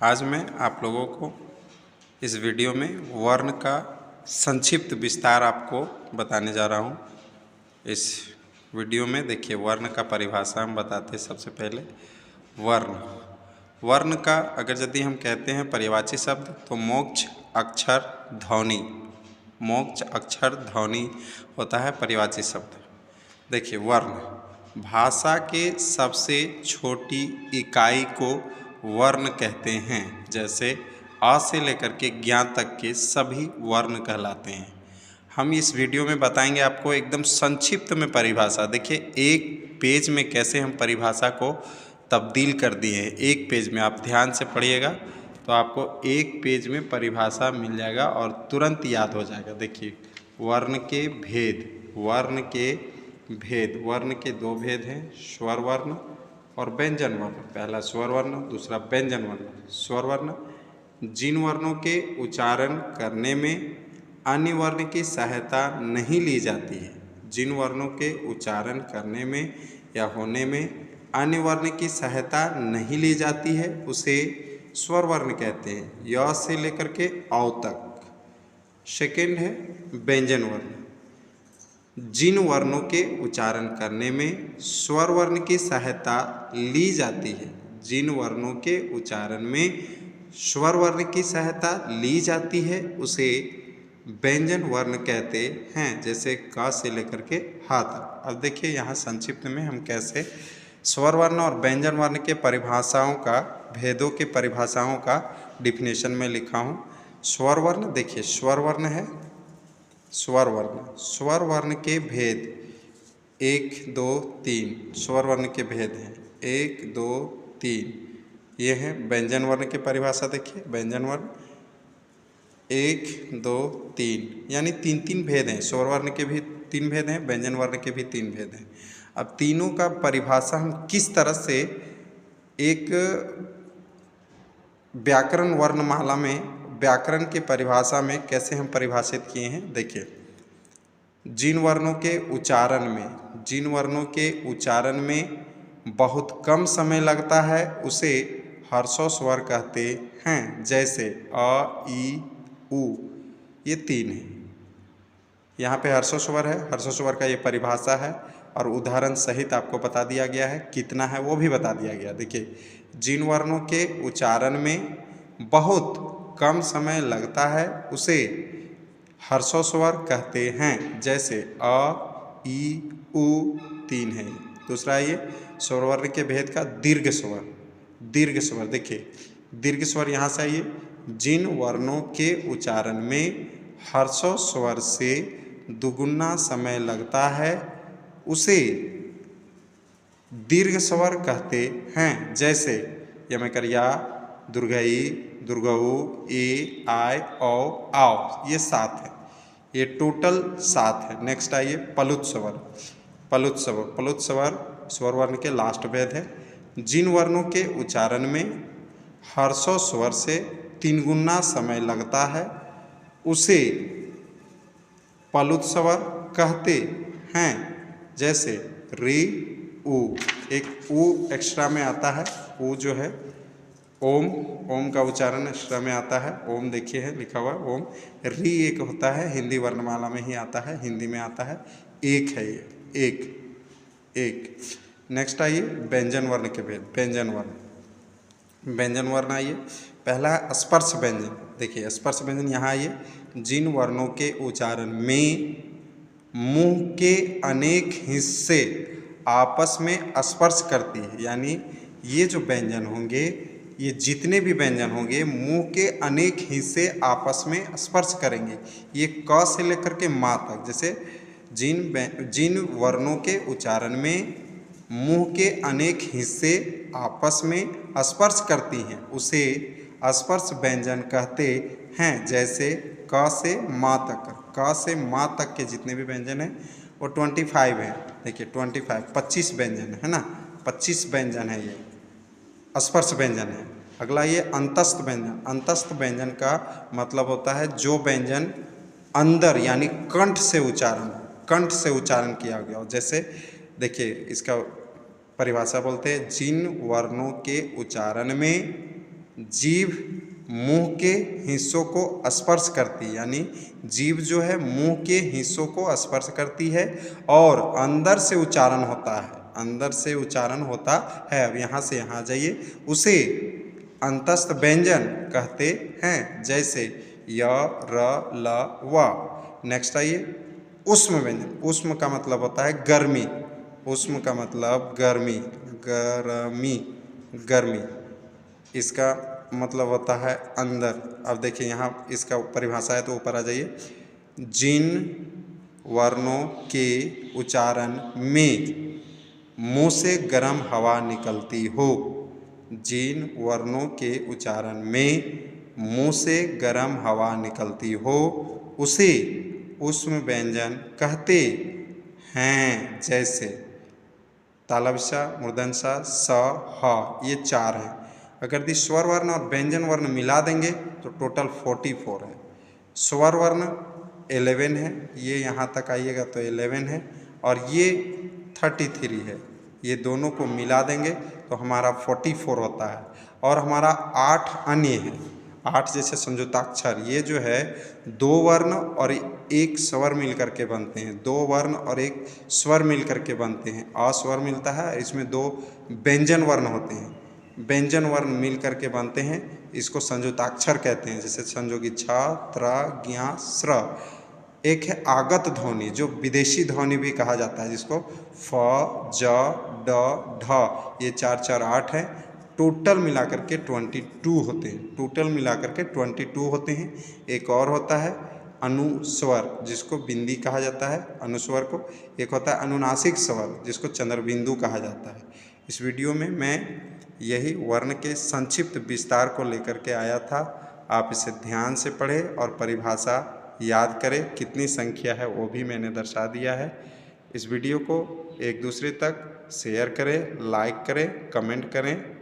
आज मैं आप लोगों को इस वीडियो में वर्ण का संक्षिप्त विस्तार आपको बताने जा रहा हूँ। इस वीडियो में देखिए वर्ण का परिभाषा हम बताते हैं। सबसे पहले वर्ण का अगर यदि हम कहते हैं पर्यायवाची शब्द तो मोक्ष अक्षर ध्वनि, मोक्ष अक्षर ध्वनि होता है पर्यायवाची शब्द। देखिए वर्ण भाषा के सबसे छोटी इकाई को वर्ण कहते हैं। जैसे अ से लेकर के ज्ञ तक के सभी वर्ण कहलाते हैं। हम इस वीडियो में बताएंगे आपको एकदम संक्षिप्त में परिभाषा। देखिए एक पेज में कैसे हम परिभाषा को तब्दील कर दिए हैं। एक पेज में आप ध्यान से पढ़िएगा तो आपको एक पेज में परिभाषा मिल जाएगा और तुरंत याद हो जाएगा। देखिए वर्ण के भेद, वर्ण के दो भेद हैं, स्वर वर्ण और व्यंजन वर्ण। पहला स्वर वर्ण, दूसरा व्यंजन वर्ण। स्वर वर्ण जिन वर्णों के उच्चारण करने में अन्य वर्ण की सहायता नहीं ली जाती है, जिन वर्णों के उच्चारण करने में या होने में अन्य वर्ण की सहायता नहीं ली जाती है उसे स्वर वर्ण कहते हैं, य से लेकर के औ तक। सेकेंड है व्यंजन वर्ण, जिन वर्णों के उच्चारण करने में स्वर वर्ण की सहायता ली जाती है, जिन वर्णों के उच्चारण में स्वर वर्ण की सहायता ली जाती है उसे व्यंजन वर्ण कहते हैं। जैसे क से लेकर के ह तक। अब देखिए यहाँ संक्षिप्त में हम कैसे स्वर वर्ण और व्यंजन वर्ण के परिभाषाओं का, भेदों के परिभाषाओं का डिफिनेशन में लिखा हूँ। स्वर वर्ण, देखिए स्वर वर्ण है, स्वर वर्ण के भेद 1 2 3 स्वर वर्ण के भेद हैं 1 2 3। ये है व्यंजन वर्ण की परिभाषा। देखिए व्यंजन वर्ण 1 2 3 यानी 3 भेद हैं। स्वर वर्ण के भी 3 भेद हैं, व्यंजन वर्ण के भी 3 भेद हैं। अब तीनों का परिभाषा हम किस तरह से एक व्याकरण वर्णमाला में, व्याकरण की परिभाषा में कैसे हम परिभाषित किए हैं। देखिए जिन वर्णों के उच्चारण में बहुत कम समय लगता है उसे हर्षों स्वर कहते हैं। जैसे अ ई उ, ये 3 हैं। यहाँ पे हर्षों स्वर है, हर्षों स्वर का ये परिभाषा है और उदाहरण सहित आपको बता दिया गया है। कितना है वो भी बता दिया गया। देखिए जिन वर्णों के उच्चारण में बहुत कम समय लगता है उसे हर्षों स्वर कहते हैं। जैसे अ ई उ 3 है। दूसरा ये स्वर वर्ण के भेद का दीर्घ स्वर। देखिए दीर्घ स्वर यहाँ से आइए, जिन वर्णों के उच्चारण में हर्षों स्वर से दुगुना समय लगता है उसे दीर्घ स्वर कहते हैं। जैसे यमकरिया, दुर्गई, दुर्गऊ, ए, आय, औ, आओ, ये 7 है। ये टोटल 7 है। नेक्स्ट आइए पलुत स्वर स्वर वर्ण के लास्ट भेद है। जिन वर्णों के उच्चारण में हर्षों स्वर से 3 गुना समय लगता है उसे पलुत स्वर कहते हैं। जैसे री उ, एक उ एक्स्ट्रा में आता है, उ जो है ओम का उच्चारण एक्स्ट्रा में आता है। ओम देखिए है लिखा हुआ ओम। री एक होता है, हिंदी वर्णमाला में ही आता है, हिंदी में आता है। एक है ये, एक। नेक्स्ट आइए व्यंजन वर्ण के भेद। व्यंजन वर्ण आइए, पहला स्पर्श व्यंजन। देखिए स्पर्श व्यंजन यहाँ आइए, जिन वर्णों के उच्चारण में मुंह के अनेक हिस्से आपस में स्पर्श करती है, यानी ये जो व्यंजन होंगे, ये जितने भी व्यंजन होंगे मुंह के अनेक हिस्से आपस में स्पर्श करेंगे। ये क से लेकर के मा तक। जैसे जिन वर्णों के उच्चारण में मुंह के अनेक हिस्से आपस में स्पर्श करती हैं उसे स्पर्श व्यंजन कहते हैं। जैसे क से मा तक के जितने भी व्यंजन हैं वो 25 हैं। देखिए 25 व्यंजन है ना, 25 व्यंजन है, ये स्पर्श व्यंजन है। अगला ये अंतस्थ व्यंजन का मतलब होता है जो व्यंजन अंदर यानी कंठ से उच्चारण किया गया हो। जैसे देखिए इसका परिभाषा बोलते हैं, जिन वर्णों के उच्चारण में जीभ मुंह के हिस्सों को स्पर्श करती है, यानी जीभ जो है मुंह के हिस्सों को स्पर्श करती है और अंदर से उच्चारण होता है, अंदर से उच्चारण होता है। अब यहाँ से यहाँ जाइए, उसे अंतस्थ व्यंजन कहते हैं, जैसे य, र, ल, व। नेक्स्ट आइए, ऊष्म व्यंजन। ऊष्म का मतलब होता है गर्मी, ऊष्म का मतलब गर्मी, गर्मी, गर्मी। इसका मतलब होता है अंदर। अब देखिए यहाँ इसका परिभाषा है, तो ऊपर आ जाइए। जिन वर्णों के उच्चारण में मुंह से गर्म हवा निकलती हो, जिन वर्णों के उच्चारण में मुंह से गर्म हवा निकलती हो, उसे ऊष्म व्यंजन कहते हैं, जैसे तालव्य, मूर्धन्य, स, ह, ये 4 हैं। अगर यदि स्वर वर्ण और व्यंजन वर्ण मिला देंगे तो टोटल 44 है। स्वर वर्ण 11 है, ये यहाँ तक आइएगा तो 11 है, और ये 33 है। ये दोनों को मिला देंगे तो हमारा 44 होता है। और हमारा 8 अन्य है, 8 जैसे संयुक्ताक्षर, ये जो है 2 वर्ण और 1 स्वर मिल करके बनते हैं, 2 वर्ण और 1 स्वर मिल करके बनते हैं। अ स्वर मिलता है, इसमें 2 व्यंजन वर्ण होते हैं, व्यंजन वर्ण मिल करके बनते हैं, इसको संयुक्ताक्षर कहते हैं। जैसे संयोगी छ, त्र, ज्ञ, स्र। एक है आगत ध्वनि, जो विदेशी ध्वनि भी कहा जाता है, जिसको फ, ज, ड, ढ, ये 4 4 8 है। टोटल मिलाकर के 22 होते हैं, टोटल मिलाकर के 22 होते हैं। एक और होता है अनुस्वर, जिसको बिंदी कहा जाता है, अनुस्वर को। एक होता है अनुनासिक स्वर, जिसको चंद्रबिंदु कहा जाता है। इस वीडियो में मैं यही वर्ण के संक्षिप्त विस्तार को लेकर के आया था। आप इसे ध्यान से पढ़ें और परिभाषा याद करें, कितनी संख्या है वो भी मैंने दर्शा दिया है। इस वीडियो को एक दूसरे तक शेयर करें, लाइक करें, कमेंट करें।